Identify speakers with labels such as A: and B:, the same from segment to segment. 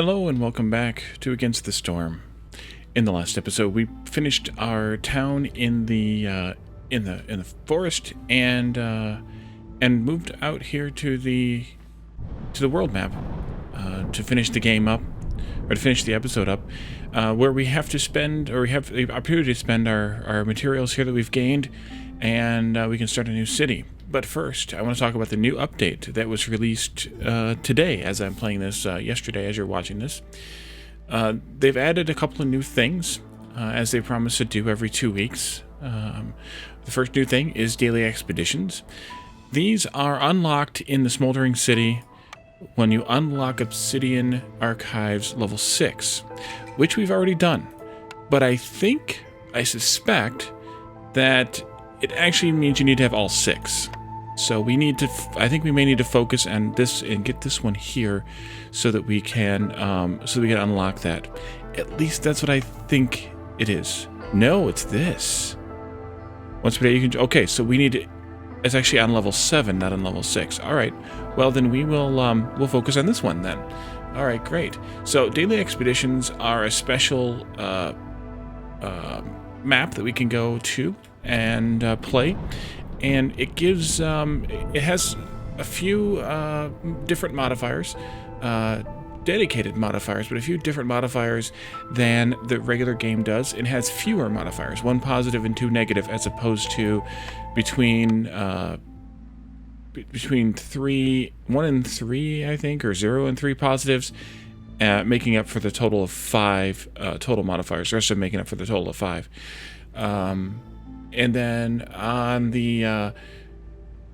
A: Hello and welcome back to Against the Storm. In the last episode, we finished our town in the forest and moved out here to the world map to finish the game up, or to finish the episode up, where we have to spend, or we have the opportunity to spend our materials here that we've gained, and we can start a new city. But first, I want to talk about the new update that was released today, as I'm playing this, yesterday as you're watching this. They've added a couple of new things, as they promised to do every 2 weeks. The first new thing is daily expeditions. These are unlocked in the Smoldering City when you unlock Obsidian Archives level 6, which we've already done. But I suspect that it actually means you need to have all 6. So we need to, I think we may need to focus on this and get this one here so that we can unlock that. At least that's what I think it is. No, it's this. Once per day you can, okay, so we need to, it's actually on level 7, not on level 6. All right, well then we'll focus on this one then. All right, great. So daily expeditions are a special map that we can go to and play. And it gives, it has a few different modifiers, dedicated modifiers, but a few different modifiers than the regular game does. It has fewer modifiers, 1 positive and 2 negative, as opposed to between 1 and 3, I think, or 0 and 3 positives, making up for the total of 5 total modifiers. The rest of them making up for the total of 5. And then on the,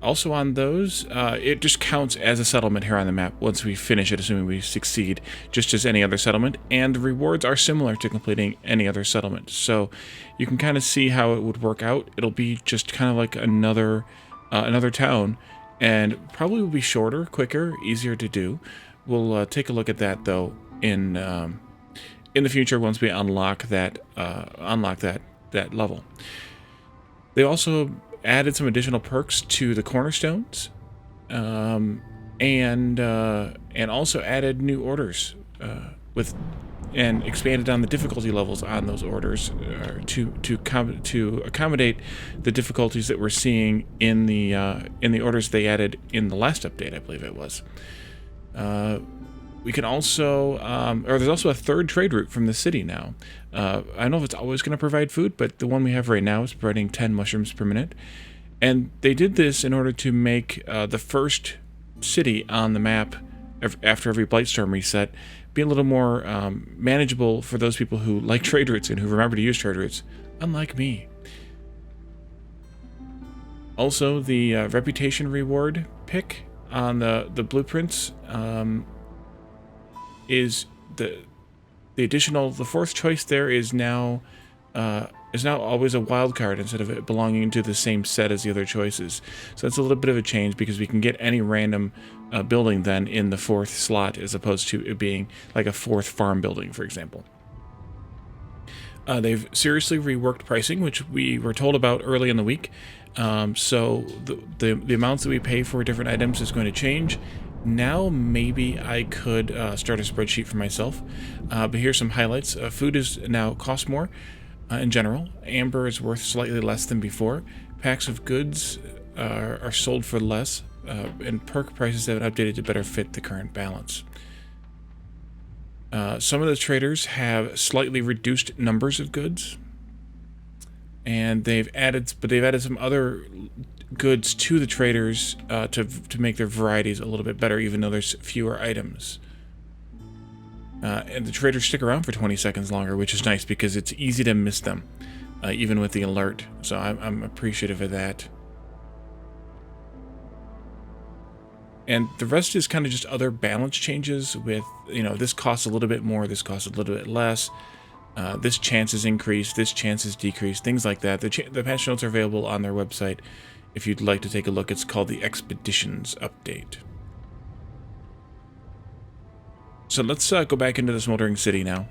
A: also on those, it just counts as a settlement here on the map once we finish it, assuming we succeed, just as any other settlement. And the rewards are similar to completing any other settlement. So you can kind of see how it would work out. It'll be just kind of like another town, and probably will be shorter, quicker, easier to do. We'll take a look at that though in the future once we unlock that level. They also added some additional perks to the cornerstones, and also added new orders and expanded on the difficulty levels on those orders to accommodate the difficulties that we're seeing in the orders they added in the last update, I believe it was. We can also, or there's also a third trade route from the city now. I don't know if it's always going to provide food, but the one we have right now is providing 10 mushrooms per minute. And they did this in order to make the first city on the map after every Blightstorm reset be a little more manageable for those people who like trade routes and who remember to use trade routes, unlike me. Also, the reputation reward pick on the blueprints is the fourth choice there is now always a wild card instead of it belonging to the same set as the other choices. So that's a little bit of a change because we can get any random building then in the 4th slot as opposed to it being like a 4th farm building, for example. They've seriously reworked pricing, which we were told about early in the week. So the amounts that we pay for different items is going to change. Now maybe I could start a spreadsheet for myself, but here's some highlights. Food is now cost more in general. Amber is worth slightly less than before. Packs of goods are sold for less, and perk prices have been updated to better fit the current balance. Some of the traders have slightly reduced numbers of goods, and they've added some other goods to the traders to make their varieties a little bit better, even though there's fewer items. And the traders stick around for 20 seconds longer, which is nice because it's easy to miss them, even with the alert. So I'm appreciative of that. And the rest is kind of just other balance changes with, this costs a little bit more, this costs a little bit less. This chance is increased, this chance is decreased, things like that. The patch notes are available on their website. If you'd like to take a look, it's called the Expeditions Update. So let's go back into the Smoldering City now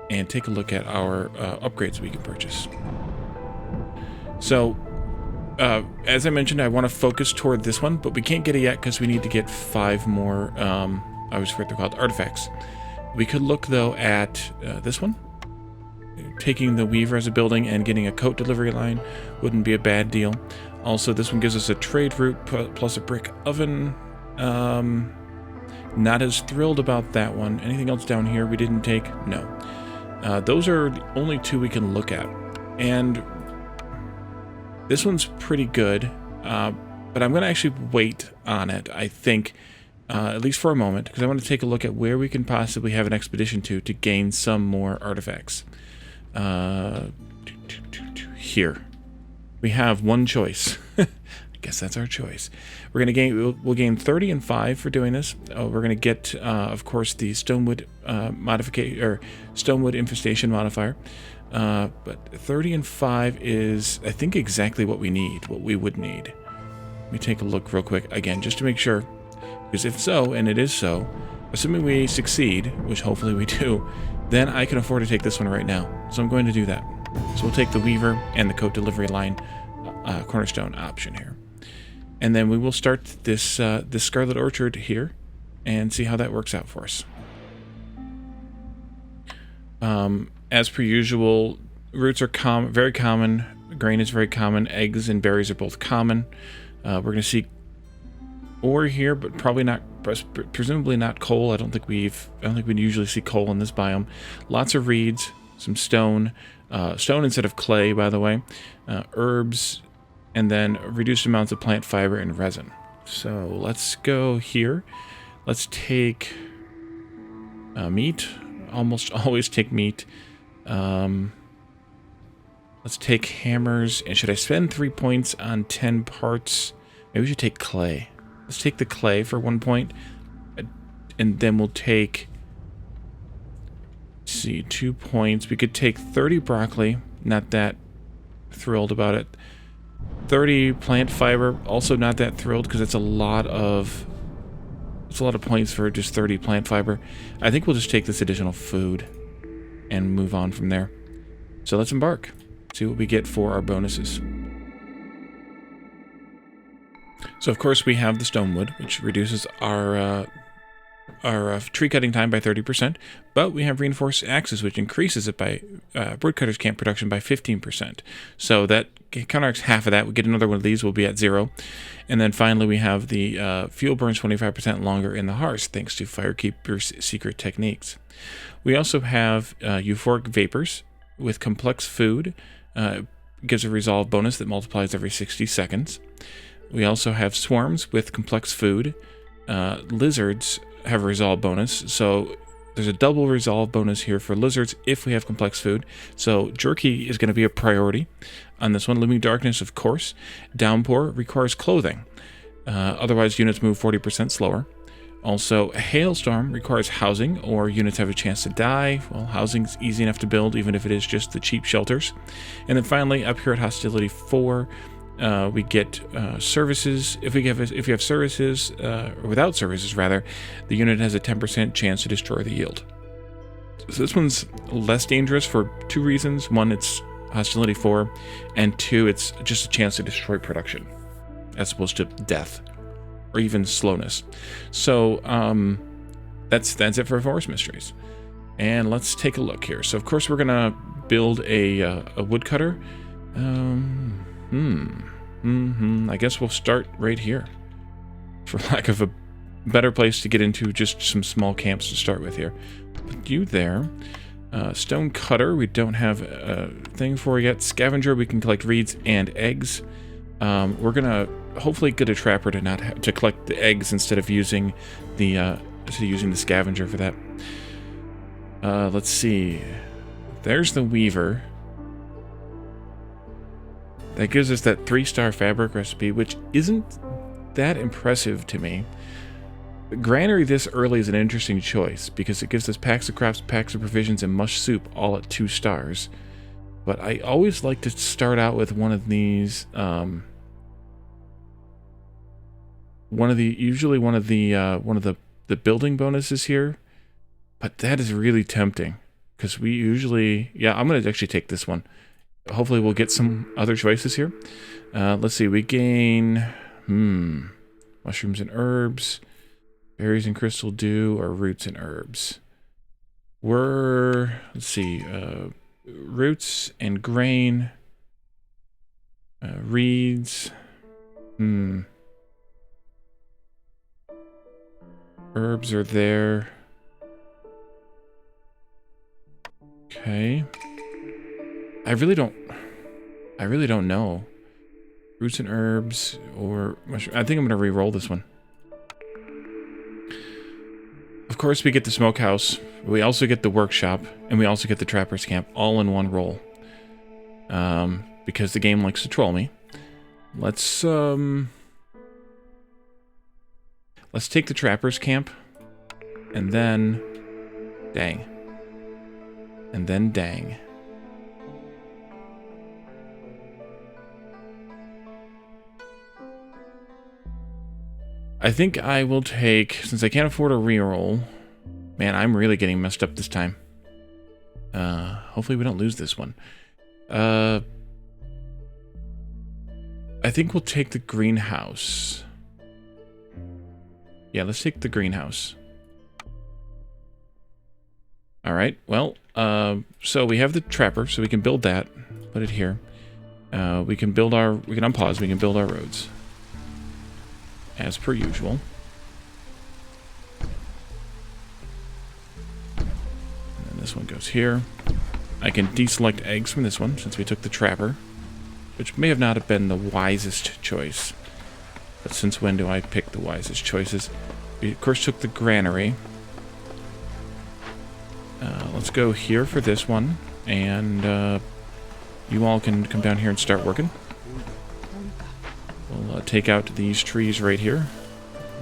A: and take a look at our upgrades we can purchase. So, as I mentioned, I want to focus toward this one, but we can't get it yet because we need to get 5 more, I always forget they're called, artifacts. We could look, though, at this one. Taking the Weaver as a building and getting a coat delivery line wouldn't be a bad deal. Also, this one gives us a trade route plus a brick oven. Not as thrilled about that one. Anything else down here we didn't take? No. Those are the only two we can look at. And this one's pretty good, but I'm going to actually wait on it, I think, at least for a moment, because I want to take a look at where we can possibly have an expedition to gain some more artifacts. Here. We have one choice. I guess that's our choice. We're gonna gain. We'll gain 30 and 5 for doing this. We're gonna get, of course, the Stonewood modification or Stonewood Infestation modifier. But 30 and 5 is, I think, exactly what we need. What we would need. Let me take a look real quick again, just to make sure. Because if so, and it is so, assuming we succeed, which hopefully we do, then I can afford to take this one right now. So I'm going to do that. So we'll take the Weaver and the coat delivery line cornerstone option here. And then we will start this this Scarlet Orchard here and see how that works out for us. As per usual, roots are very common. Grain is very common. Eggs and berries are both common. We're going to see ore here, but probably not, presumably not coal. I don't think we usually see coal in this biome. Lots of reeds, some stone, stone instead of clay, by the way, herbs, and then reduced amounts of plant fiber and resin. So let's go here. Let's take meat. Almost always take meat. Let's take hammers. And should I spend 3 points on 10 parts? Maybe we should take clay. Let's take the clay for 1 point. And then we'll take, let's see, 2 points. We could take 30 broccoli. Not that thrilled about it. 30 plant fiber. Also not that thrilled because it's a lot of points for just 30 plant fiber. I think we'll just take this additional food and move on from there. So let's embark. See what we get for our bonuses. So of course we have the Stonewood, which reduces our tree cutting time by 30%, but we have reinforced axes, which increases it by woodcutter's camp production by 15%. So that counteracts half of that. We get another one of these, we'll be at 0. And then finally we have the fuel burns 25% longer in the hearth, thanks to Firekeeper's secret techniques. We also have Euphoric Vapors with complex food. Gives a resolve bonus that multiplies every 60 seconds. We also have Swarms with complex food. Lizards have a resolve bonus, so there's a double resolve bonus here for lizards if we have complex food. So jerky is going to be a priority on this one. Looming darkness, of course. Downpour requires clothing. Otherwise, units move 40% slower. Also, Hailstorm requires housing, or units have a chance to die. Well, housing's easy enough to build, even if it is just the cheap shelters. And then finally, up here at Hostility 4, we get services. If you have services, or without services rather, the unit has a 10% chance to destroy the yield. So this one's less dangerous for 2 reasons. One, it's Hostility 4, and 2, it's just a chance to destroy production, as opposed to death, or even slowness. So that's it for Forest Mysteries. And let's take a look here. So of course we're gonna build a woodcutter. I guess we'll start right here, for lack of a better place to get into just some small camps to start with here. Put you there. Stone cutter, we don't have a thing for yet. Scavenger, we can collect reeds and eggs. We're gonna hopefully get a trapper to not have to collect the eggs instead of using the scavenger for that. Let's see. There's the Weaver. That gives us that 3-star fabric recipe, which isn't that impressive to me. Granary this early is an interesting choice because it gives us packs of crops, packs of provisions, and mush soup all at 2 stars. But I always like to start out with one of these. Usually one of the building bonuses here. But that is really tempting because we usually, I'm gonna actually take this one. Hopefully we'll get some other choices here. Let's see, we gain mushrooms and herbs, berries and crystal dew, or roots and herbs. let's see, roots and grain, reeds, herbs are there. Okay. I really don't know. Roots and herbs or mushroom. I think I'm going to re-roll this one. Of course, we get the smokehouse. We also get the workshop, and we also get the trapper's camp all in one roll. Because the game likes to troll me. Let's take the trapper's camp, and then dang. And then dang. I think I will take, since I can't afford a reroll. Man, I'm really getting messed up this time. Hopefully we don't lose this one. I think we'll take the greenhouse. Yeah, let's take the greenhouse. Alright, well, so we have the trapper, so we can build that. Put it here. We can unpause, we can build our roads. As per usual. And then this one goes here. I can deselect eggs from this one, since we took the trapper. Which may have not have been the wisest choice. But since when do I pick the wisest choices? We, of course, took the granary. Let's go here for this one. And you all can come down here and start working. We'll take out these trees right here.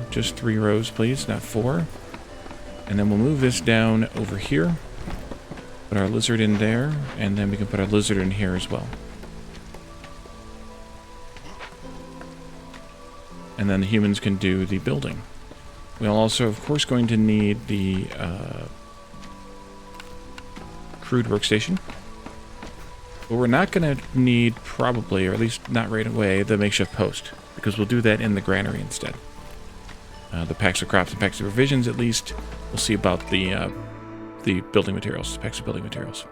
A: Just 3 rows, please, not 4. And then we'll move this down over here. Put our lizard in there, and then we can put our lizard in here as well. And then the humans can do the building. We'll also, of course, going to need the crude workstation. But we're not going to need, probably, or at least not right away, the makeshift post. Because we'll do that in the granary instead. The packs of crops and packs of provisions, at least. We'll see about the building materials, packs of building materials.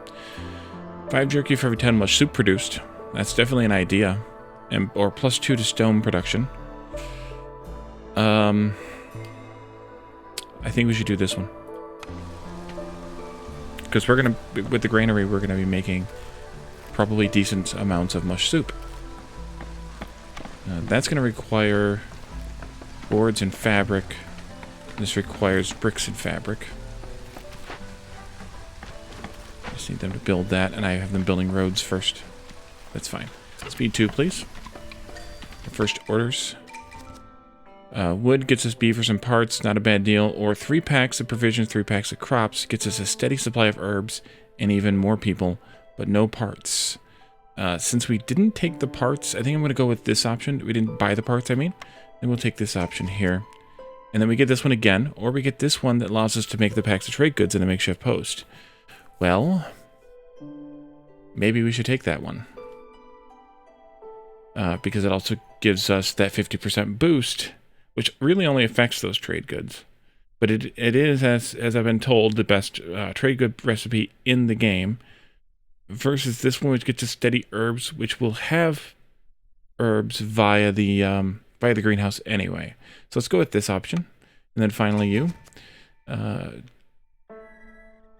A: 5 jerky for every 10 mush soup produced. That's definitely an idea. Or +2 to stone production. I think we should do this one. Because we're going to, with the granary, we're going to be making probably decent amounts of mush soup. That's going to require boards and fabric. This requires bricks and fabric. I just need them to build that, and I have them building roads first. That's fine. Speed 2, please. The first orders. Wood gets us beavers and parts, not a bad deal. Or 3 packs of provisions, 3 packs of crops, gets us a steady supply of herbs, and even more people, but no parts. Since we didn't take the parts, I think I'm going to go with this option. We didn't buy the parts, I mean. Then we'll take this option here. And then we get this one again, or we get this one that allows us to make the packs of trade goods in a makeshift post. Well, maybe we should take that one. Because it also gives us that 50% boost, which really only affects those trade goods. But it is, as I've been told, the best trade good recipe in the game. Versus this one, which gets us steady herbs, which will have herbs via the greenhouse anyway. So let's go with this option. And then finally you.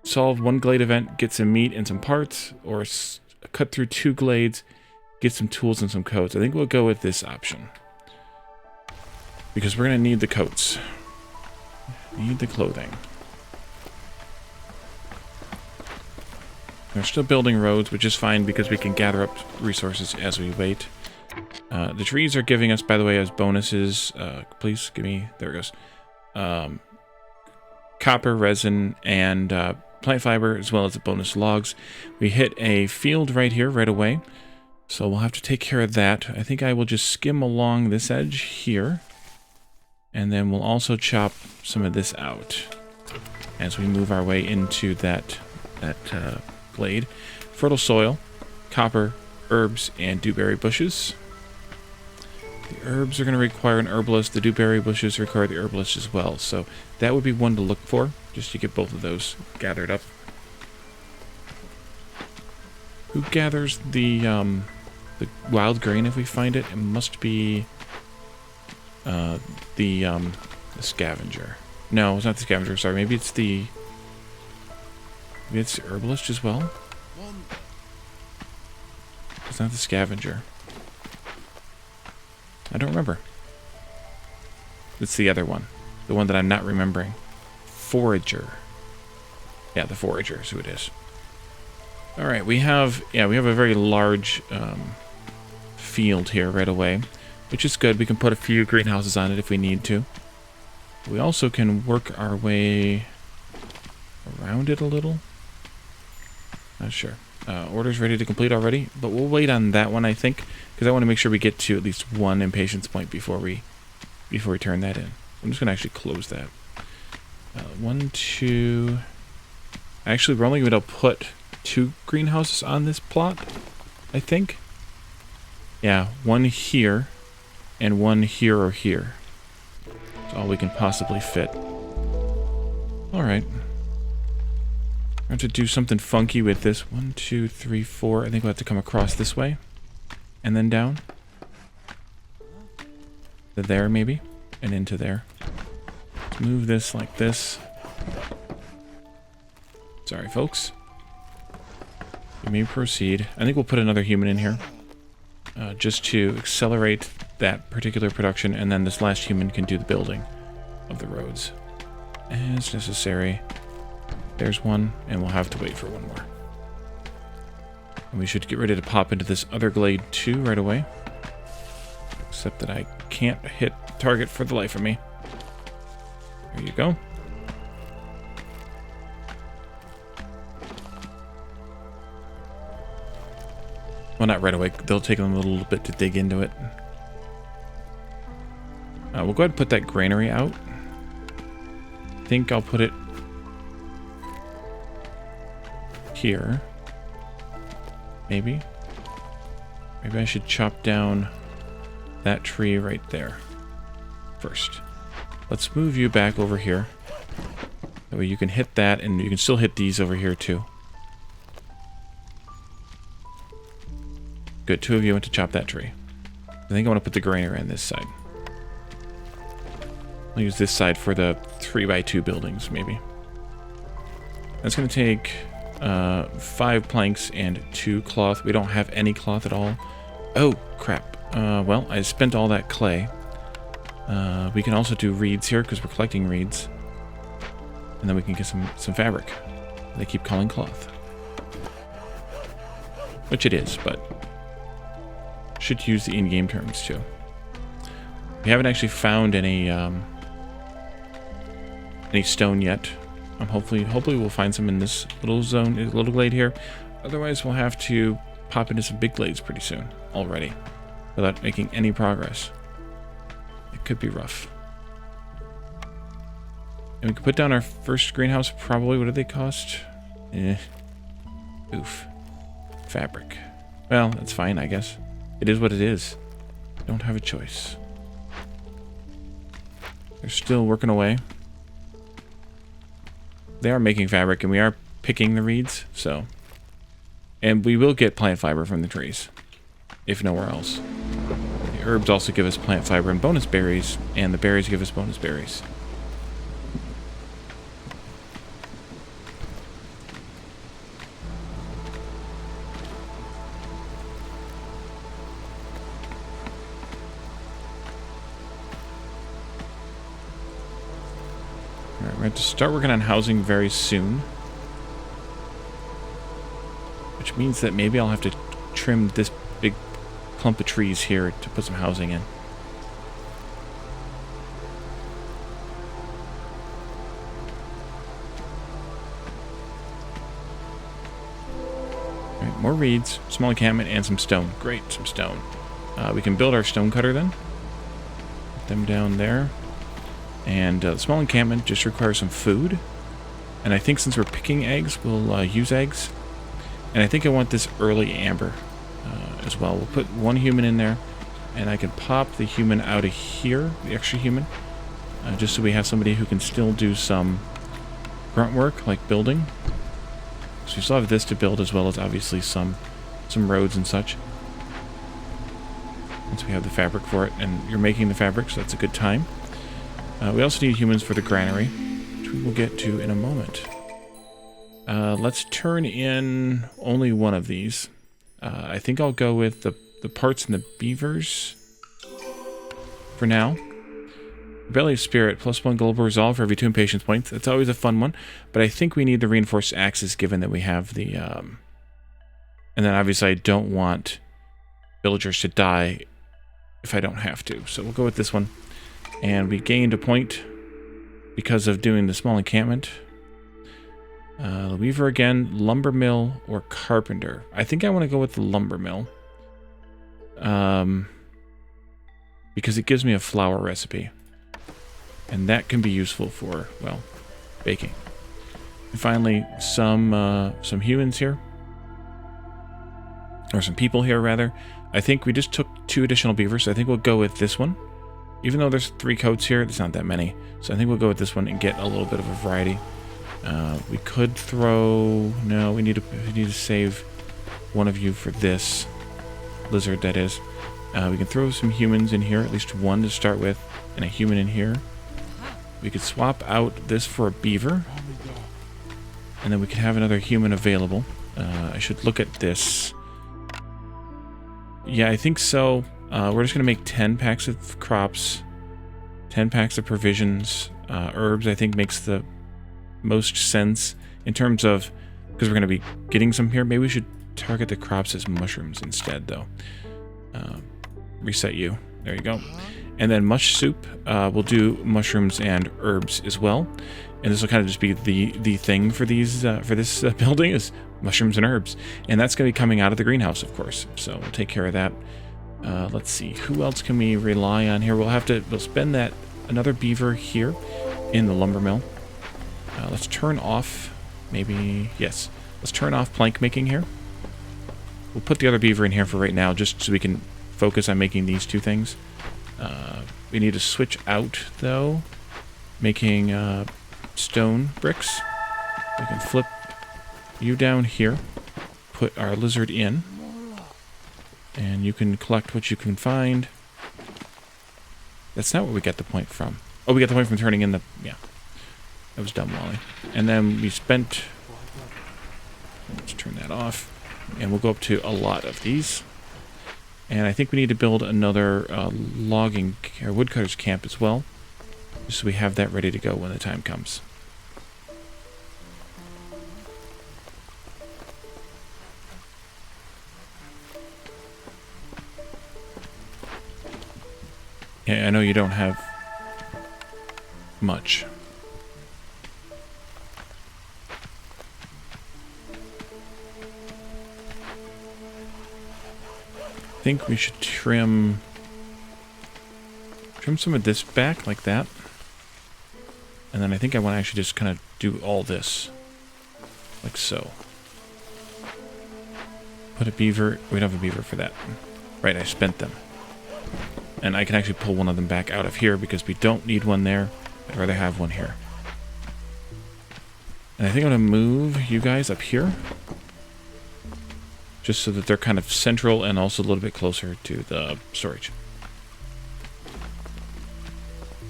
A: Solve 1 glade event, get some meat and some parts. Or cut through 2 glades, get some tools and some coats. I think we'll go with this option. Because we're going to need the coats. Need the clothing. We're still building roads, which is fine because we can gather up resources as we wait. The trees are giving us, by the way, as bonuses. Please give me... There it goes. Copper, resin, and plant fiber, as well as the bonus logs. We hit a field right here, right away. So we'll have to take care of that. I think I will just skim along this edge here. And then we'll also chop some of this out as we move our way into that glade. Fertile soil, copper, herbs, and dewberry bushes. The herbs are going to require an herbalist. The dewberry bushes require the herbalist as well. So that would be one to look for, just to get both of those gathered up. Who gathers the wild grain if we find it? It must be the scavenger. No, it's not the scavenger. Sorry, maybe it's the herbalist as well. It's not the scavenger. I don't remember. It's the other one. The one that I'm not remembering. Forager. Yeah, the forager is who it is. Alright, we have a very large field here right away, which is good. We can put a few greenhouses on it if we need to. We also can work our way around it a little. Not sure. Order's ready to complete already, but we'll wait on that one, I think, because I want to make sure we get to at least one impatience point before we turn that in. I'm just going to actually close that. 1, 2... Actually, we're only going to put 2 greenhouses on this plot, I think. Yeah, 1 here, and 1 here or here. That's all we can possibly fit. Alright. I have to do something funky with this. 1, 2, 3, 4. I think we'll have to come across this way. And then down. To there, maybe. And into there. Let's move this like this. Sorry, folks. We may proceed. I think we'll put another human in here. Just to accelerate that particular production. And then this last human can do the building of the roads. As necessary. There's one, and we'll have to wait for one more. And we should get ready to pop into this other glade too right away. Except that I can't hit target for the life of me. There you go. Well, not right away. They'll take them a little bit to dig into it. We'll go ahead and put that granary out. I think I'll put it here. Maybe. Maybe I should chop down that tree right there first. Let's move you back over here. That way you can hit that, and you can still hit these over here too. Good, 2 of you went to chop that tree. I think I want to put the granary on this side. I'll use this side for the 3x2 buildings, maybe. That's going to take 5 planks and 2 cloth. We don't have any cloth at all. Oh, crap. Well, I spent all that clay. We can also do reeds here, because we're collecting reeds. And then we can get some fabric. They keep calling cloth. Which it is, but should use the in-game terms, too. We haven't actually found any stone yet. Hopefully we'll find some in this little zone, little glade here. Otherwise, we'll have to pop into some big glades pretty soon already, without making any progress. It could be rough. And we could put down our first greenhouse. Probably. What do they cost? Oof. Fabric. Well, that's fine, I guess. It is what it is. Don't have a choice. They're still working away. They are making fabric, and we are picking the reeds, so. And we will get plant fiber from the trees, if nowhere else. The herbs also give us plant fiber and bonus berries, and the berries give us bonus berries. Alright, we're going to start working on housing very soon. Which means that maybe I'll have to trim this big clump of trees here to put some housing in. Alright, more reeds, small encampment, and some stone. Great, some stone. We can build our stone cutter then. Put them down there. And the small encampment just requires some food. And I think since we're picking eggs, we'll use eggs. And I think I want this early amber as well. We'll put one human in there. And I can pop the human out of here, the extra human, just so we have somebody who can still do some grunt work, like building. So we still have this to build, as well as obviously some roads and such. Once we have the fabric for it, and you're making the fabric, so that's a good time. We also need humans for the granary, which we will get to in a moment. Let's turn in only one of these. I think I'll go with the parts and the beavers for now. Rebellious Spirit, +1 global resolve for every 2 impatience points. That's always a fun one, but I think we need the reinforced axes given that we have the... And then obviously I don't want villagers to die if I don't have to. So we'll go with this one. And we gained a point because of doing the small encampment. The Weaver again, Lumber Mill or Carpenter. I think I want to go with the Lumber Mill. Because it gives me a flour recipe. And that can be useful for, well, baking. And finally, some humans here. Or some people here, rather. I think we just took 2 additional beavers, so I think we'll go with this one. Even though there's 3 coats here, there's not that many. So I think we'll go with this one and get a little bit of a variety. We could throw... No, we need to save one of you for this. Lizard, that is. We can throw some humans in here, at least 1 to start with, and a human in here. We could swap out this for a beaver. And then we could have another human available. I should look at this. Yeah, I think so. We're just going to make 10 packs of crops, 10 packs of provisions. Herbs, I think, makes the most sense in terms of, because we're going to be getting some here. Maybe we should target the crops as mushrooms instead, though. Reset you. There you go. And then mush soup. We'll do mushrooms and herbs as well. And this will kind of just be the thing for these for this building is mushrooms and herbs. And that's going to be coming out of the greenhouse, of course. So we'll take care of that. Let's see. Who else can we rely on here? We'll spend that another beaver here in the lumber mill. Let's turn off, maybe, yes. Let's turn off plank making here. We'll put the other beaver in here for right now, just so we can focus on making these 2 things. We need to switch out, though, making stone bricks. We can flip you down here, put our lizard in, and you can collect what you can find. That's not where we get the point from. Oh, we got the point from turning in the... Yeah. That was dumb, Wally. And then we spent... Let's turn that off. And we'll go up to a lot of these. And I think we need to build another logging or woodcutter's camp as well. Just so we have that ready to go when the time comes. Yeah, I know you don't have much. I think we should trim some of this back like that. And then I think I want to actually just kind of do all this. Like so. Put a beaver. We don't have a beaver for that. Right, I spent them. And I can actually pull one of them back out of here because we don't need one there. I'd rather have one here. And I think I'm going to move you guys up here. Just so that they're kind of central and also a little bit closer to the storage.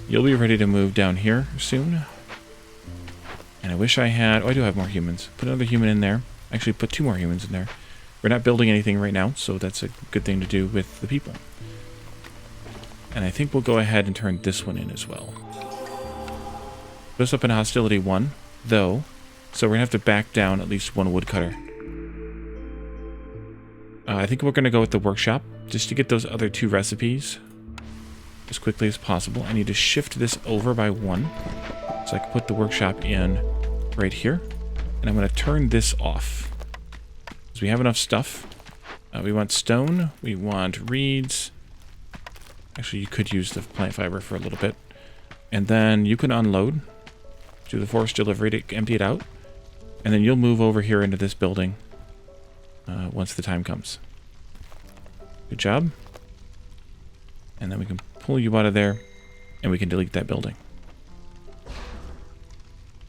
A: You'll be ready to move down here soon. And I wish I had... Oh, I do have more humans. Put another human in there. Actually, put 2 more humans in there. We're not building anything right now, so that's a good thing to do with the people. And I think we'll go ahead and turn this one in as well. Put us up in Hostility 1, though. So we're going to have to back down at least 1 woodcutter. I think we're going to go with the workshop, just to get those other 2 recipes as quickly as possible. I need to shift this over by 1, so I can put the workshop in right here. And I'm going to turn this off, because we have enough stuff. We want stone, we want reeds. Actually, you could use the plant fiber for a little bit. And then you can unload, do the forest delivery to empty it out. And then you'll move over here into this building once the time comes. Good job. And then we can pull you out of there, and we can delete that building.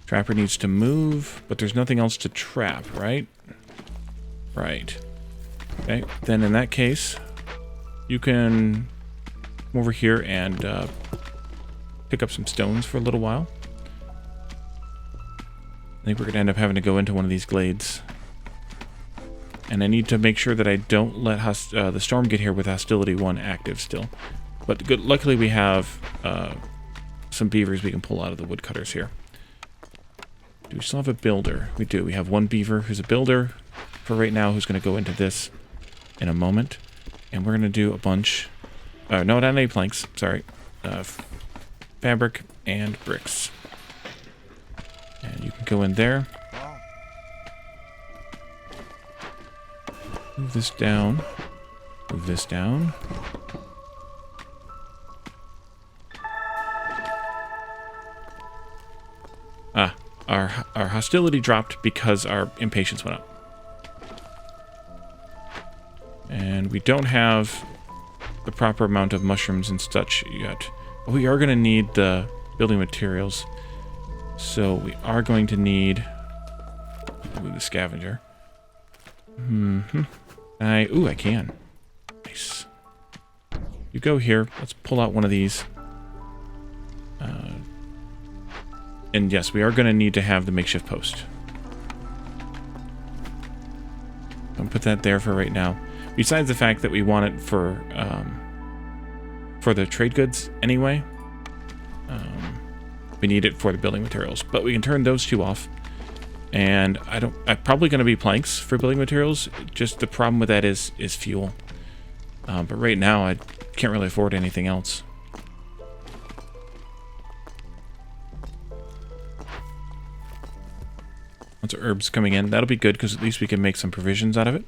A: Trapper needs to move, but there's nothing else to trap, right? Right. Okay, then in that case, you can come over here and pick up some stones for a little while. I think we're going to end up having to go into one of these glades. And I need to make sure that I don't let the storm get here with Hostility 1 active still. But good, luckily we have some beavers we can pull out of the woodcutters here. Do we still have a builder? We do. We have one beaver who's a builder for right now, who's going to go into this in a moment. And we're going to do a bunch... no, not any planks. Sorry. Fabric and bricks. And you can go in there. Move this down. Move this down. Ah, our hostility dropped because our impatience went up. And we don't have the proper amount of mushrooms and such yet. But we are going to need the building materials. So we are going to need... Ooh, the scavenger. I can. Nice. You go here. Let's pull out one of these. And yes, we are going to need to have the makeshift post. I'll put that there for right now. Besides the fact that we want it for the trade goods anyway. We need it for the building materials. But we can turn those two off. And I'm probably going to be planks for building materials. Just the problem with that is fuel. But right now, I can't really afford anything else. Lots of herbs coming in. That'll be good, because at least we can make some provisions out of it.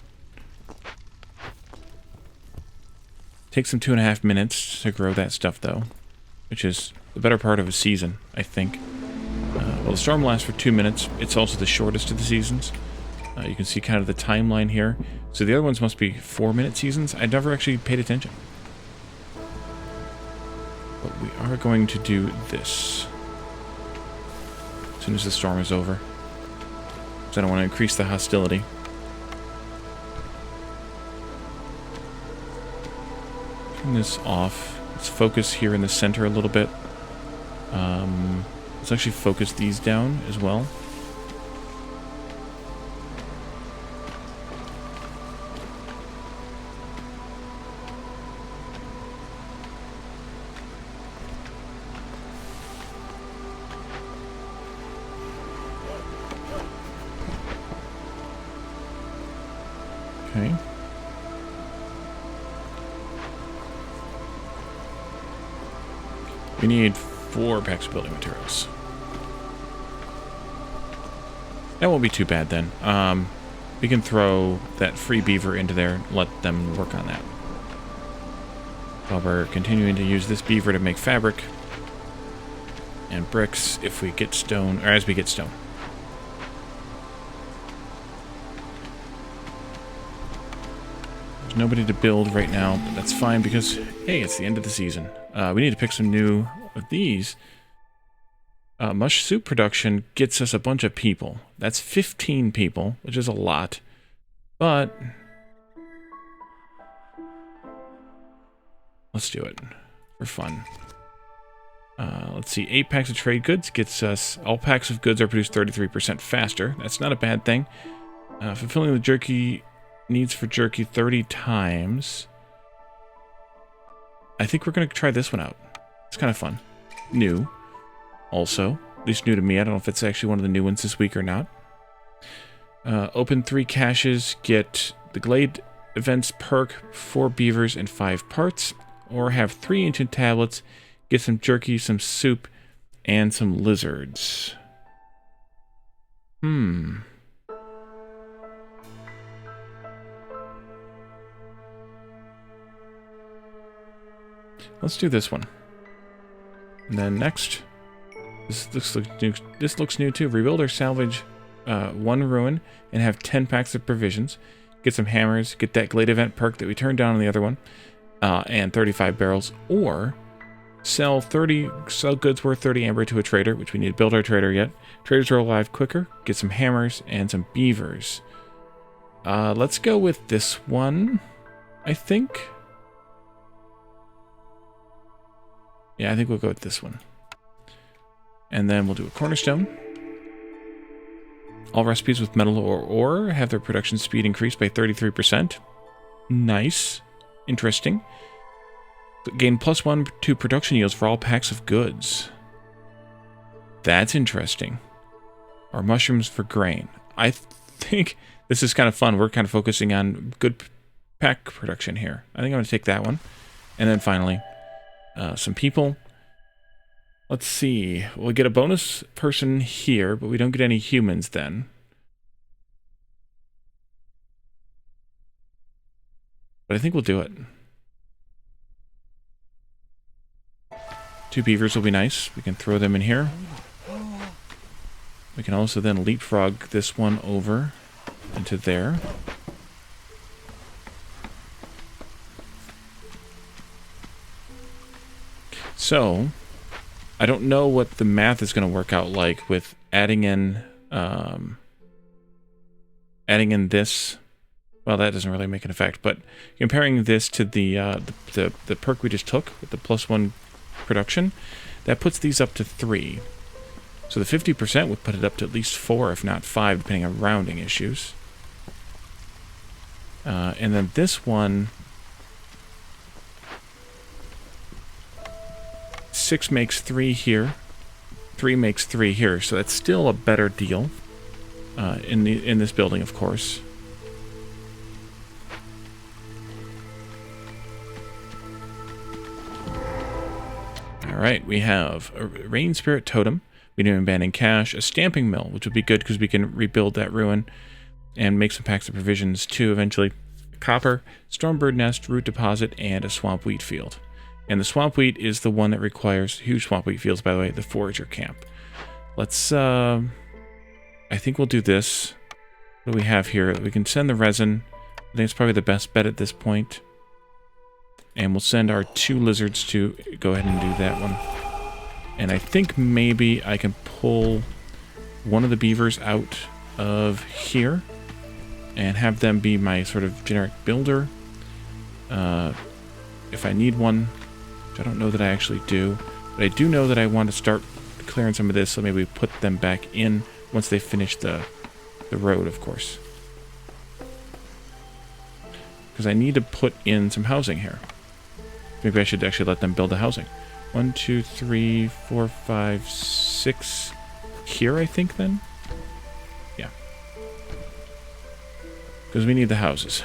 A: Takes them 2.5 minutes to grow that stuff, though. Which is the better part of a season, I think. Well, the storm lasts for 2 minutes. It's also the shortest of the seasons. You can see kind of the timeline here. So the other ones must be 4-minute seasons. I never actually paid attention. But we are going to do this as soon as the storm is over. So I don't want to increase the hostility. Turn this off. Let's focus here in the center a little bit. Let's actually focus these down as well. Okay. We need 4 packs of building materials. That won't be too bad then. We can throw that free beaver into there and let them work on that. While we're continuing to use this beaver to make fabric and bricks if we get stone, or as we get stone. There's nobody to build right now, but that's fine because, hey, it's the end of the season. We need to pick some new of these. Mush soup production gets us a bunch of people. That's 15 people, which is a lot. But let's do it for fun. Let's see. 8 packs of trade goods gets us... All packs of goods are produced 33% faster. That's not a bad thing. Fulfilling the jerky needs for jerky 30 times. I think we're going to try this one out. It's kind of fun. New. Also, at least new to me. I don't know if it's actually one of the new ones this week or not. Open 3 caches, get the Glade Events perk, 4 beavers, and 5 parts. Or have 3 ancient tablets, get some jerky, some soup, and some lizards. Let's do this one. And then next... This looks new too. Rebuild or salvage 1 ruin and have 10 packs of provisions. Get some hammers. Get that Glade event perk that we turned down on the other one. and 35 barrels, or sell goods worth 30 amber to a trader, which we need to build our trader yet. Traders are alive quicker, get some hammers and some beavers. Let's go with this one, I think. Yeah, I think we'll go with this one. And then we'll do a cornerstone. All recipes with metal or ore have their production speed increased by 33%. Nice. Interesting. Gain +1 to production yields for all packs of goods. That's interesting. Or mushrooms for grain. I think this is kind of fun. We're kind of focusing on good pack production here. I think I'm going to take that one. And then finally, some people. Let's see. We'll get a bonus person here, but we don't get any humans then. But I think we'll do it. 2 beavers will be nice. We can throw them in here. We can also then leapfrog this one over into there. So, I don't know what the math is going to work out like with adding in this. Well, that doesn't really make an effect, but comparing this to the perk we just took with the +1 production, that puts these up to 3. So the 50% would put it up to at least 4, if not 5, depending on rounding issues. And then this one, 6 makes 3 here, 3 makes 3 here, so that's still a better deal in this building, of course. Alright, we have a Rain Spirit Totem, medium abandoned cache, a Stamping Mill, which would be good because we can rebuild that ruin and make some packs of provisions too eventually. Copper, Stormbird Nest, Root Deposit, and a Swamp Wheat Field. And the Swamp Wheat is the one that requires huge Swamp Wheat Fields, by the way, the Forager Camp. Let's, I think we'll do this. What do we have here? We can send the resin. I think it's probably the best bet at this point. And we'll send our 2 lizards to go ahead and do that one. And I think maybe I can pull one of the beavers out of here and have them be my sort of generic builder. If I need one, which I don't know that I actually do, but I do know that I want to start clearing some of this, so maybe we put them back in once they finish the road, of course. Because I need to put in some housing here. Maybe I should actually let them build the housing. 1, 2, 3, 4, 5, 6 here, I think, then? Yeah. Because we need the houses.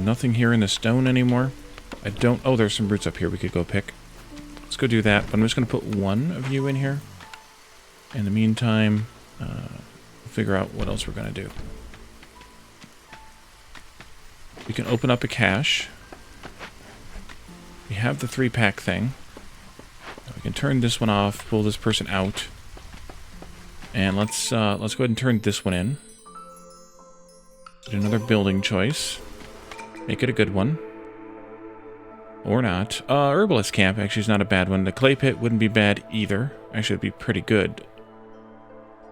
A: Nothing here in the stone anymore. I don't... Oh, there's some roots up here we could go pick. Let's go do that. But I'm just going to put 1 of you in here. In the meantime, we'll figure out what else we're going to do. We can open up a cache. We have the 3-pack thing. We can turn this one off, pull this person out. And let's go ahead and turn this one in. Get another building choice. Make it a good one. Or not. Herbalist Camp actually is not a bad one. The Clay Pit wouldn't be bad either. Actually, it'd be pretty good.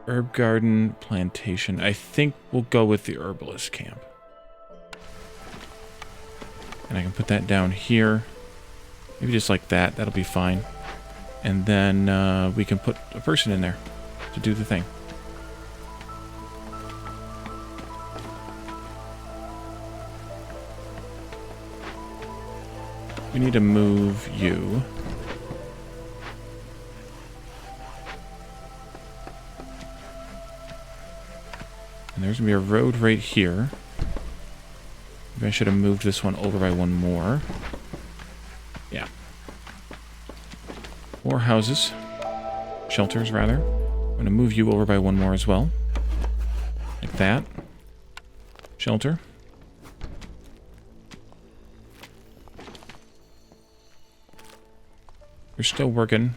A: Herb Garden, Plantation. I think we'll go with the Herbalist Camp. And I can put that down here. Maybe just like that. That'll be fine. And then we can put a person in there to do the thing. We need to move you. And there's going to be a road right here. Maybe I should have moved this one over by 1 more. Yeah. 4 houses. Shelters, rather. I'm going to move you over by 1 more as well. Like that. Shelter. We're still working.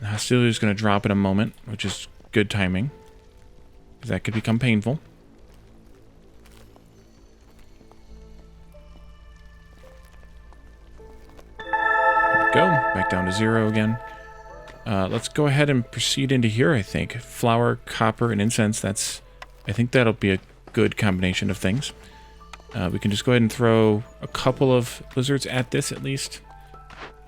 A: The hostility is going to drop in a moment, which is good timing, because that could become painful. There we go. Back down to 0 again. Let's go ahead and proceed into here, I think. Flour, copper, and incense. I think that'll be a good combination of things. We can just go ahead and throw a couple of lizards at this, at least.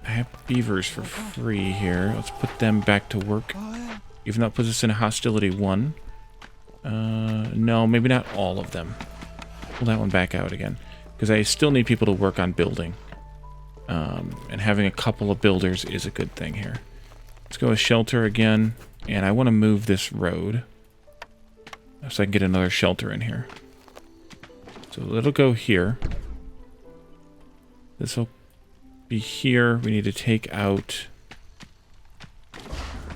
A: I have beavers for free here. Let's put them back to work. Even though it puts us in a hostility 1. No, maybe not all of them. Pull that one back out again. Because I still need people to work on building. And having a couple of builders is a good thing here. Let's go with shelter again. And I want to move this road, so I can get another shelter in here. So it'll go here. This will be here. We need to take out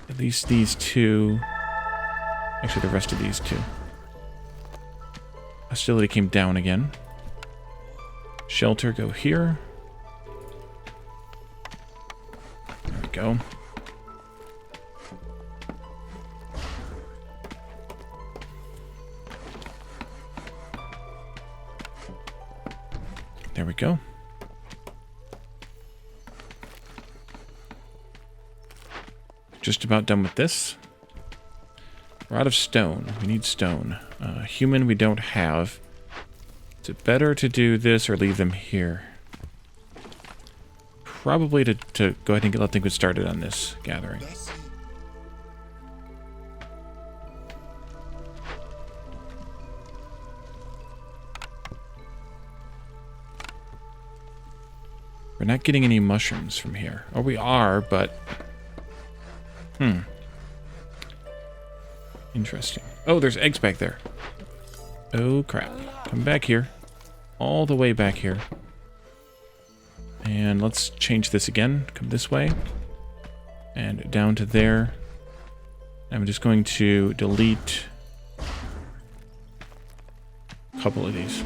A: at least these 2. Actually, the rest of these 2. Hostility came down again. Shelter, go here. There we go. There we go. Just about done with this. We're out of stone. We need stone. Human we don't have. Is it better to do this or leave them here? Probably to go ahead and let things get started on this gathering. We're not getting any mushrooms from here. Oh, we are, but... Interesting. Oh, there's eggs back there. Oh, crap. Come back here. All the way back here. And let's change this again. Come this way. And down to there. I'm just going to delete a couple of these.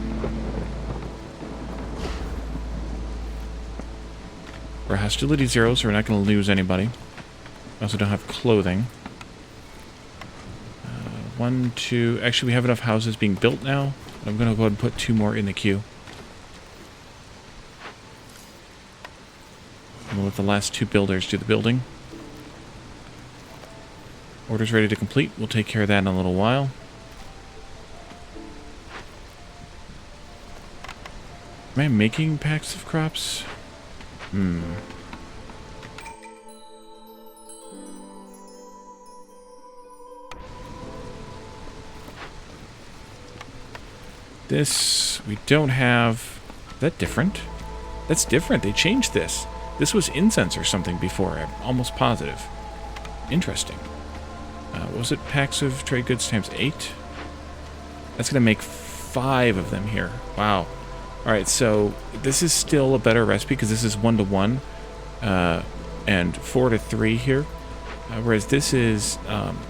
A: We're hostility 0, so we're not going to lose anybody. We also don't have clothing. 1, 2... Actually, we have enough houses being built now. I'm going to go ahead and put 2 more in the queue. And we'll let the last 2 builders do the building. Order's ready to complete. We'll take care of that in a little while. Am I making packs of crops? This, we don't have... Is that different? That's different. They changed this. This was incense or something before. I'm almost positive. Interesting. What was it? Packs of trade goods times 8? That's going to make 5 of them here. Wow. Alright, so this is still a better recipe because this is 1 to 1 and 4 to 3 here. Whereas this is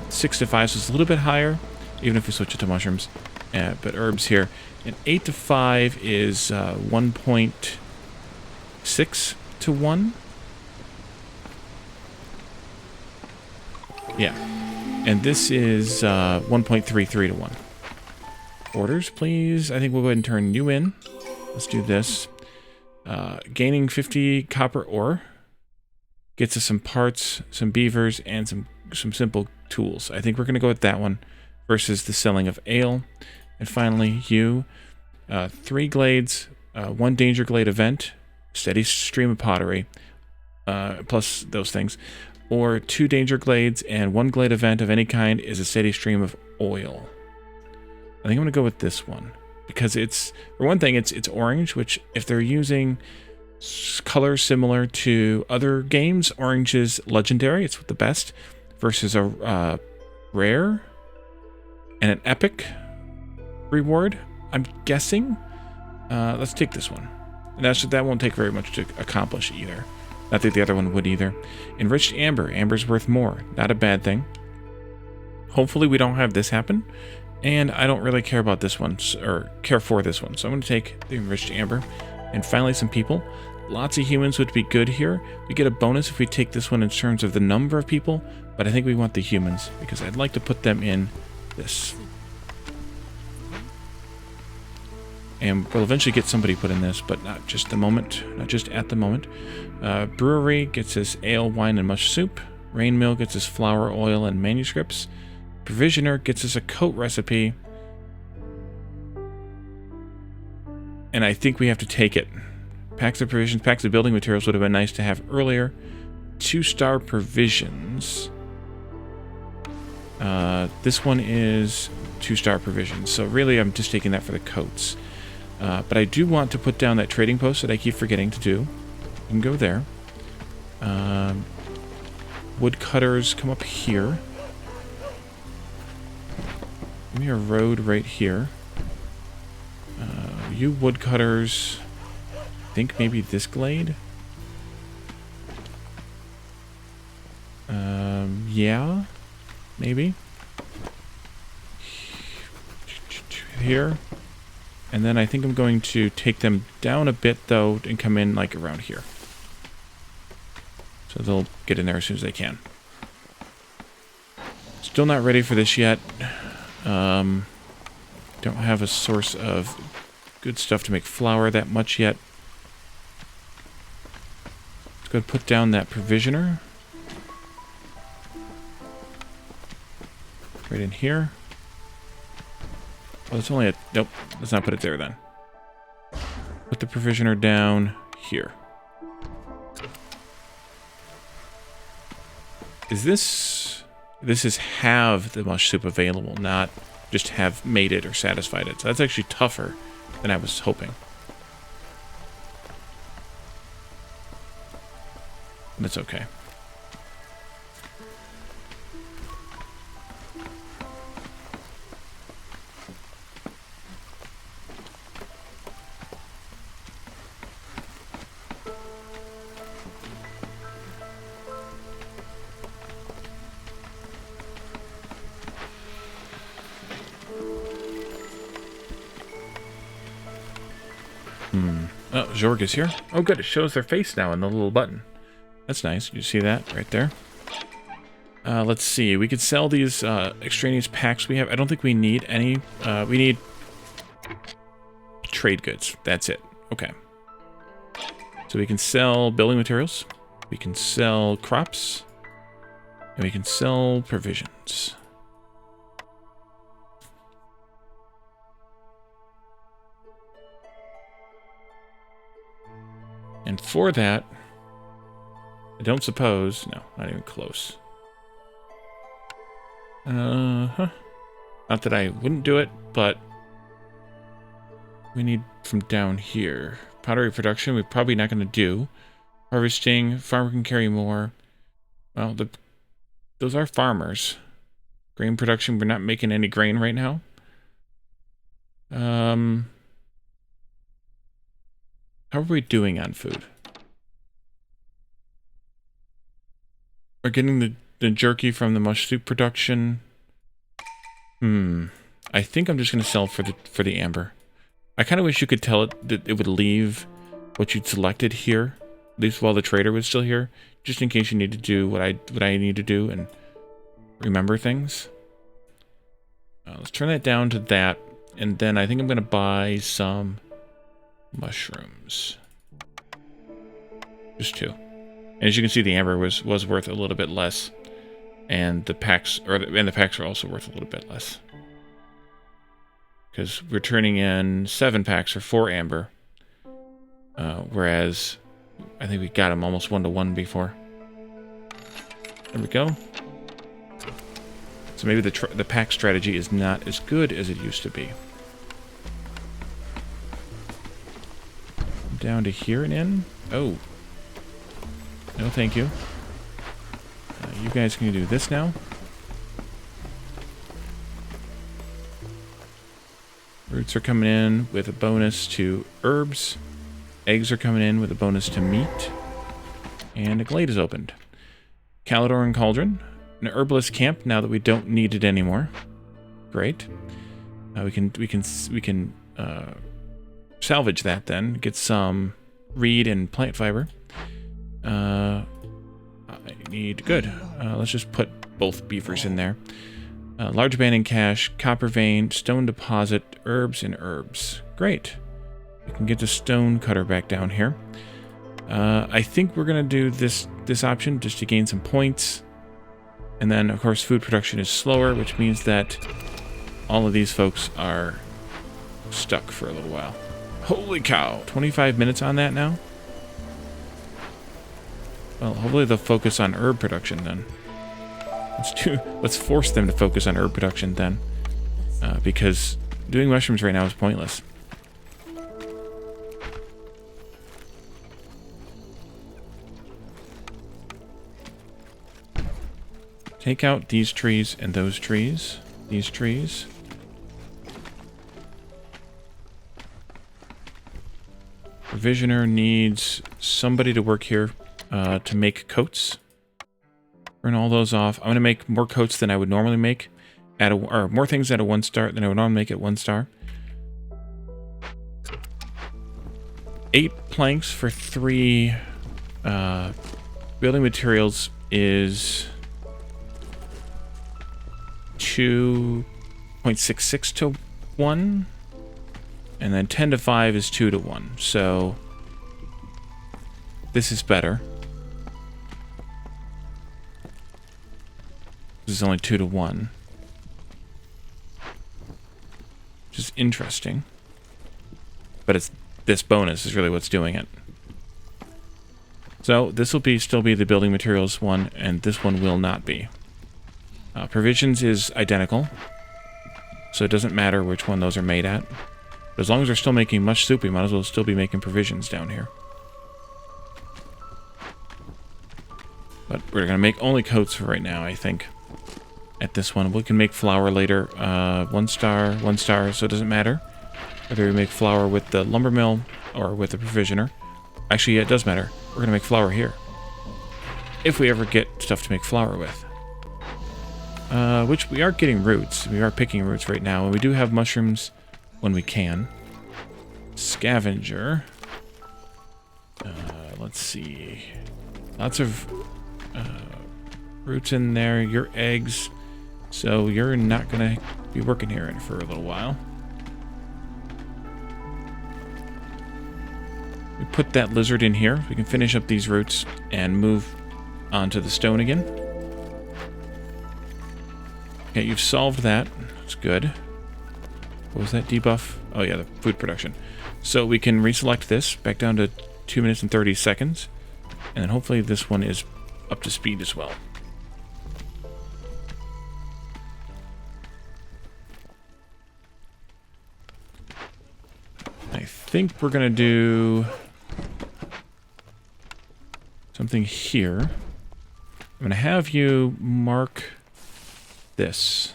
A: 6 to 5, so it's a little bit higher, even if we switch it to mushrooms. But herbs here. And 8 to 5 is 1.6 to 1. Yeah. And this is 1.33 to 1. Orders, please. I think we'll go ahead and turn you in. Let's do this. Gaining 50 copper ore gets us some parts, some beavers, and some simple tools. I think we're going to go with that one versus the selling of ale. And finally, you. 3 glades, 1 danger glade event, steady stream of pottery, plus those things. Or 2 danger glades and 1 glade event of any kind is a steady stream of oil. I think I'm going to go with this one. Because it's, for one thing, it's orange, which if they're using colors similar to other games, orange is legendary, it's the best, versus a rare and an epic reward, I'm guessing. Let's take this one. And that won't take very much to accomplish either. Not that the other one would either. Enriched amber. Amber's worth more. Not a bad thing. Hopefully we don't have this happen. And I don't really care about this one, or care for this one. So I'm going to take the enriched amber. And finally some people. lots of humans would be good here. We get a bonus if we take this one in terms of the number of people, but I think we want the humans because I'd like to put them in this. And we'll eventually get somebody put in this, but not just the moment, not just at the moment. Brewery gets us ale, wine, and mush soup. Rain Mill gets us flour, oil, and manuscripts. Provisioner gets us a coat recipe. And I think we have to take it. Packs of provisions, packs of building materials would have been nice to have earlier. 2-star provisions. This one is 2-star provisions. So really I'm just taking that for the coats. But I do want to put down that trading post that I keep forgetting to do. You can go there. Woodcutters come up here. Give me a road right here. You woodcutters, I think maybe this glade? Yeah, maybe. Here. And then I think I'm going to take them down a bit, though, and come in, like, around here. So they'll get in there as soon as they can. Still not ready for this yet. Don't have a source of good stuff to make flour that much yet. Let's go put down that provisioner. Right in here. Oh, it's only a... Nope, let's not put it there then. Put the provisioner down here. Is this... This is have the mush soup available, not just have made it or satisfied it. So that's actually tougher than I was hoping. That's okay. Oh, Jorg is here. Oh, good. It shows their face now in the little button. That's nice. You see that right there? Let's see. We could sell these extraneous packs we have. I don't think we need any. We need trade goods. That's it. Okay. So we can sell building materials. We can sell crops. And we can sell provisions. And for that, I don't suppose... No, not even close. Not that I wouldn't do it, but... We need from down here. Pottery production, we're probably not going to do. Harvesting, farmer can carry more. Well, those are farmers. Grain production, we're not making any grain right now. How are we doing on food? We're getting the jerky from the mush soup production. I think I'm just going to sell for the amber. I kind of wish you could tell it that it would leave what you'd selected here, at least while the trader was still here, just in case you need to do what I need to do and remember things. Let's turn that down to that, and then I think I'm going to buy some mushrooms. Just 2. And as you can see, the amber was worth a little bit less, and the packs are also worth a little bit less. Because we're turning in 7 packs for 4 amber, whereas I think we got them almost 1-to-1 before. There we go. So maybe the pack strategy is not as good as it used to be. Down to here and in. Oh. No, thank you. You guys can do this now. Roots are coming in with a bonus to herbs. Eggs are coming in with a bonus to meat. And a glade is opened. Calidor and Cauldron. An herbalist camp now that we don't need it anymore. Great. We can salvage that then. Get some reed and plant fiber. I need... Good. Let's just put both beavers in there. Large abandoned cache, copper vein, stone deposit, herbs, and herbs. Great. We can get the stone cutter back down here. I think we're going to do this option just to gain some points. And then, of course, food production is slower, which means that all of these folks are stuck for a little while. Holy cow, 25 minutes on that now? Well, hopefully they'll focus on herb production then. Let's force them to focus on herb production then. Because doing mushrooms right now is pointless. Take out these trees and those trees. These trees. Provisioner needs somebody to work here to make coats. Burn all those off. I'm going to make more coats than I would normally make. Or more things at a 1 star than I would normally make at 1 star. 8 planks for 3 building materials is 2.66 to 1. And then 10 to 5 is 2 to 1. So this is better. This is only 2 to 1. Which is interesting. But it's this bonus is really what's doing it. So this will still be the building materials one, and this one will not be. Provisions is identical. So it doesn't matter which one those are made at. But as long as they're still making much soup, we might as well still be making provisions down here. But we're going to make only coats for right now, I think. At this one, we can make flour later. 1 star, 1 star, so it doesn't matter whether we make flour with the lumber mill or with the provisioner. Actually, yeah, it does matter. We're going to make flour here. If we ever get stuff to make flour with. Which we are getting roots. We are picking roots right now, and we do have mushrooms when we can. Scavenger. Let's see. Lots of roots in there. Your eggs. So you're not going to be working here for a little while. We put that lizard in here. We can finish up these roots and move on to the stone again. Okay, you've solved that. That's good. What was that debuff? Oh yeah, the food production. So we can reselect this back down to 2 minutes and 30 seconds. And then hopefully this one is up to speed as well. I think we're going to do something here. I'm going to have you mark this.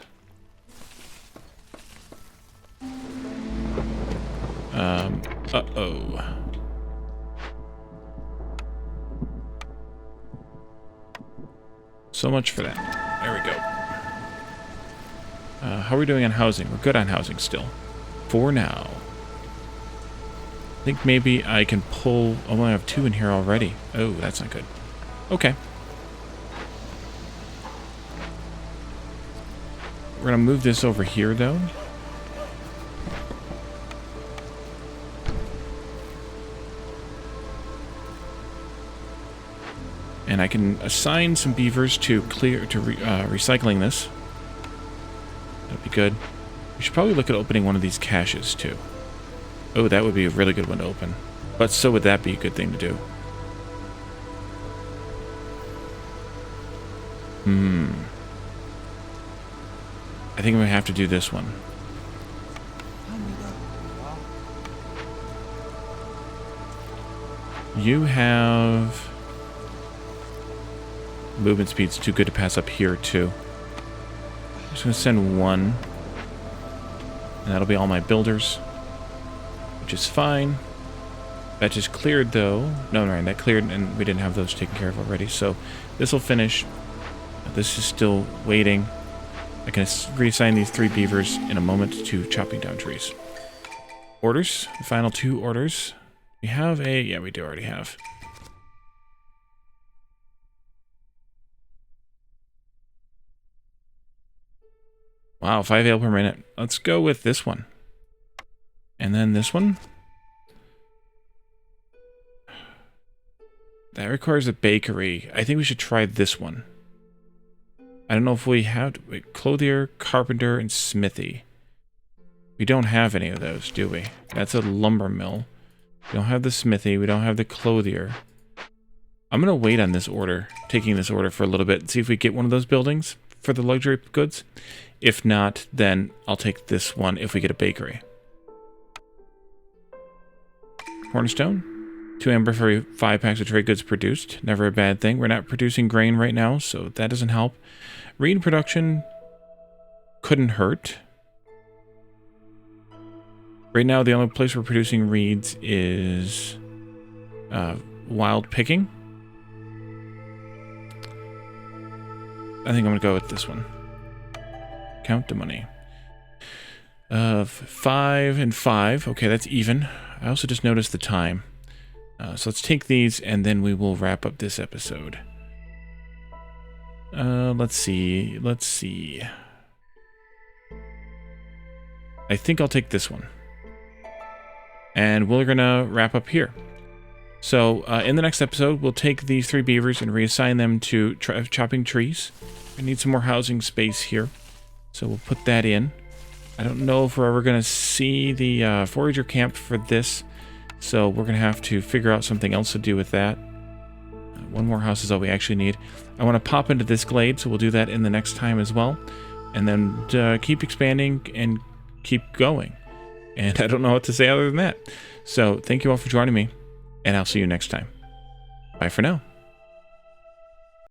A: Uh-oh. So much for that. There we go. How are we doing on housing? We're good on housing still. For now. I think maybe I can pull... Oh, I have 2 in here already. Oh, that's not good. Okay. We're going to move this over here, though. And I can assign some beavers to recycling this. That'd be good. We should probably look at opening one of these caches, too. Oh, that would be a really good one to open. But so would that be a good thing to do. I think I'm going to have to do this one. You have... Movement speed's too good to pass up here, too. I'm just going to send 1. And that'll be all my builders. Which is fine. That just cleared, though. No, right, that cleared, and we didn't have those taken care of already. So this will finish. This is still waiting. I can reassign these 3 beavers in a moment to chopping down trees. Orders. The final 2 orders. We have a... Yeah, we do already have. Wow, 5 ale per minute. Let's go with this one. And then this one. That requires a bakery. I think we should try this one. I don't know if we have... Wait, clothier, carpenter, and smithy. We don't have any of those, do we? That's a lumber mill. We don't have the smithy. We don't have the clothier. I'm going to wait on this order, taking this order for a little bit, and see if we get one of those buildings for the luxury goods. If not, then I'll take this one if we get a bakery. Cornerstone. 2 amber for 5 packs of trade goods produced. Never a bad thing. We're not producing grain right now, so that doesn't help. Reed production couldn't hurt. Right now, the only place we're producing reeds is wild picking. I think I'm going to go with this one. Count the money. 5 and 5. Okay, that's even. I also just noticed the time. So let's take these, and then we will wrap up this episode. Let's see. Let's see. I think I'll take this one. And we're going to wrap up here. So, in the next episode, we'll take these 3 beavers and reassign them to chopping trees. I need some more housing space here. So we'll put that in. I don't know if we're ever going to see the forager camp for this. So we're going to have to figure out something else to do with that. 1 more house is all we actually need. I want to pop into this glade, so we'll do that in the next time as well. And then keep expanding and keep going. And I don't know what to say other than that. So thank you all for joining me, and I'll see you next time. Bye for now.